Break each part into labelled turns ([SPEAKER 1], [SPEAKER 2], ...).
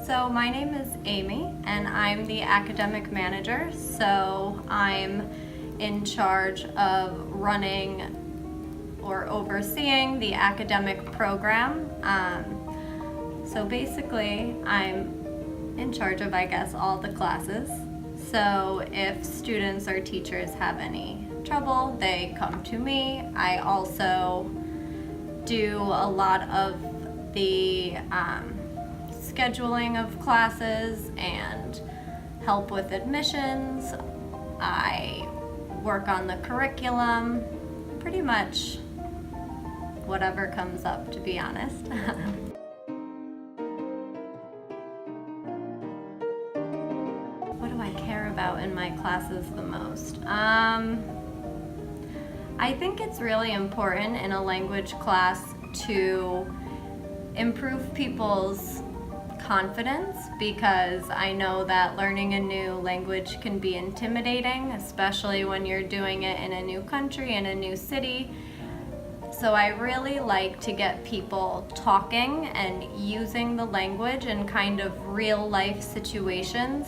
[SPEAKER 1] So my name is Amy and I'm the academic manager, so I'm in charge of running or overseeing the academic program. So basically I'm in charge of, I guess, all the classes. So if students or teachers have any trouble, they come to me. I also do a lot of the scheduling of classes and help with admissions. I work on the curriculum, pretty much whatever comes up, to be honest. What do I care about in my classes the most? I think it's really important in a language class to improve people's confidence, because I know that learning a new language can be intimidating, especially when you're doing it in a new country, in a new city. So I really like to get people talking and using the language in kind of real life situations.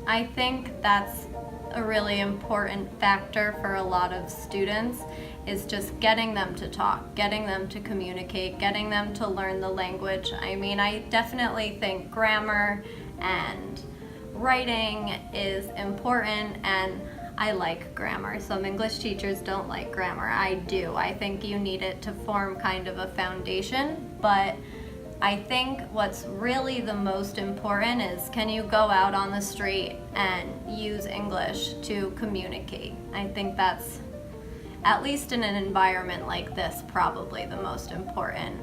[SPEAKER 1] I think that's a really important factor for a lot of students, is just getting them to talk, getting them to communicate, getting them to learn the language. I mean, I definitely think grammar and writing is important, and I like grammar. Some English teachers don't like grammar. I do. I think you need it to form kind of a foundation, but I think what's really the most important is, can you go out on the street and use English to communicate? I think that's, at least in an environment like this, probably the most important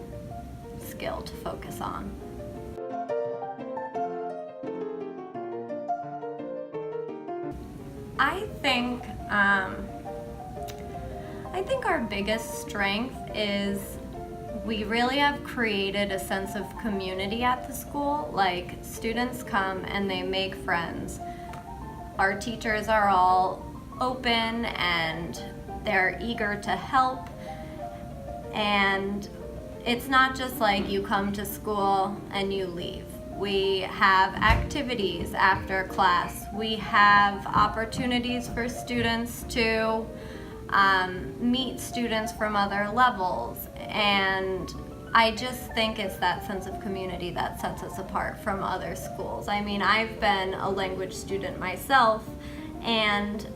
[SPEAKER 1] skill to focus on. I think our biggest strength is we really have created a sense of community at the school. Like, students come and they make friends. Our teachers are all open and they're eager to help. And it's not just like you come to school and you leave. We have activities after class. We have opportunities for students to meet students from other levels, and I just think it's that sense of community that sets us apart from other schools. I mean, I've been a language student myself, and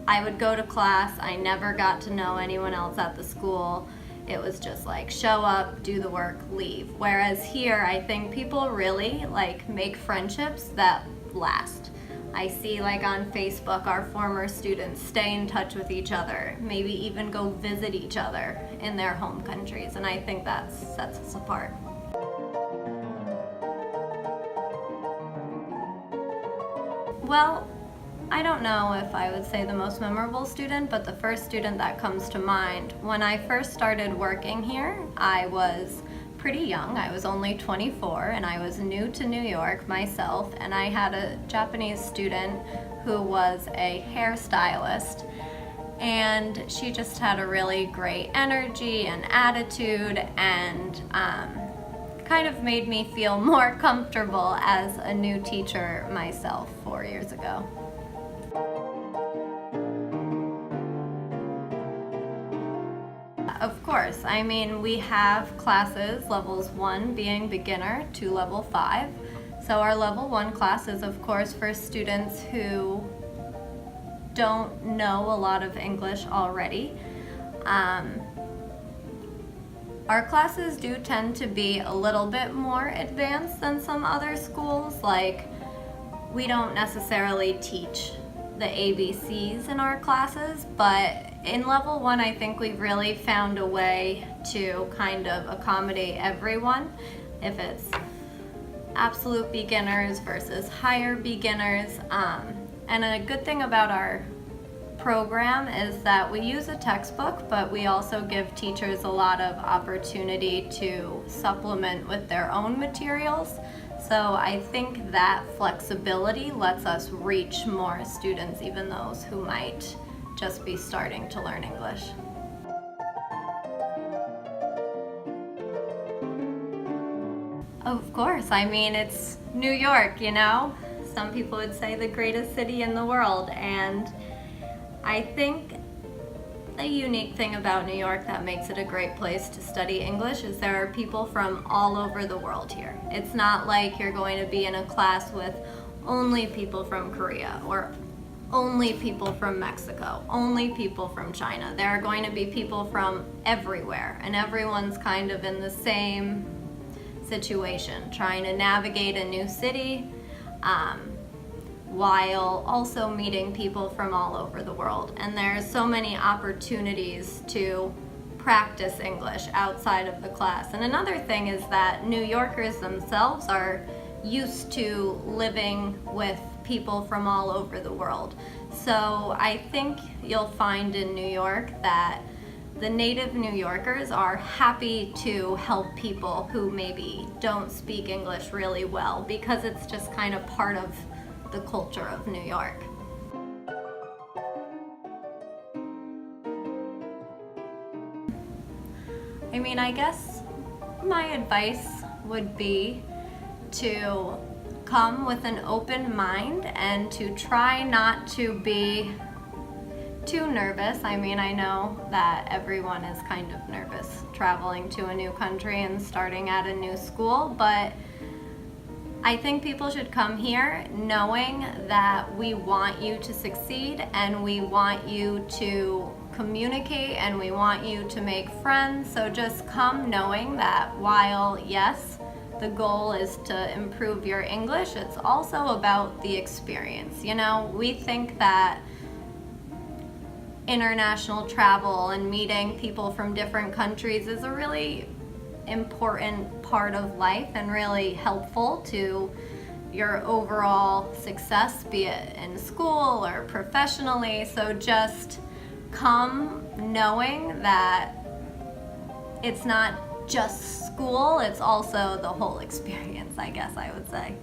[SPEAKER 1] I would go to class. I never got to know anyone else at the school. It was just like, show up, do the work, leave. Whereas here, I think people really make friendships that last. I see on Facebook our former students stay in touch with each other, maybe even go visit each other in their home countries, and I think that sets us apart. Well, I don't know if I would say the most memorable student, but the first student that comes to mind, when I first started working here, I was pretty young. I was only 24 and I was new to New York myself, and I had a Japanese student who was a hairstylist, and she just had a really great energy and attitude, and kind of made me feel more comfortable as a new teacher myself 4 years ago. Of course, I mean, we have classes, levels 1 being beginner to level 5. So our level 1 class is, of course, for students who don't know a lot of English already. Our classes do tend to be a little bit more advanced than some other schools. Like, we don't necessarily teach the ABCs in our classes, but in level 1, I think we've really found a way to kind of accommodate everyone. If it's absolute beginners versus higher beginners. And a good thing about our program is that we use a textbook, but we also give teachers a lot of opportunity to supplement with their own materials. So I think that flexibility lets us reach more students, even those who might just be starting to learn English. Of course, I mean, it's New York, you know? Some people would say the greatest city in the world, and I think the unique thing about New York that makes it a great place to study English is there are people from all over the world here. It's not like you're going to be in a class with only people from Korea or only people from Mexico, only people from China. There are going to be people from everywhere, and everyone's kind of in the same situation, trying to navigate a new city, while also meeting people from all over the world. And there's so many opportunities to practice English outside of the class. And another thing is that New Yorkers themselves are used to living with people from all over the world. So I think you'll find in New York that the native New Yorkers are happy to help people who maybe don't speak English really well, because it's just kind of part of the culture of New York. I mean, I guess my advice would be to come with an open mind and to try not to be too nervous. I mean, I know that everyone is kind of nervous traveling to a new country and starting at a new school, but I think people should come here knowing that we want you to succeed, and we want you to communicate, and we want you to make friends. So just come knowing that while, yes, the goal is to improve your English, it's also about the experience. You know, we think that international travel and meeting people from different countries is a really important part of life and really helpful to your overall success, be it in school or professionally. So just come knowing that it's not just school, it's also the whole experience, I guess I would say.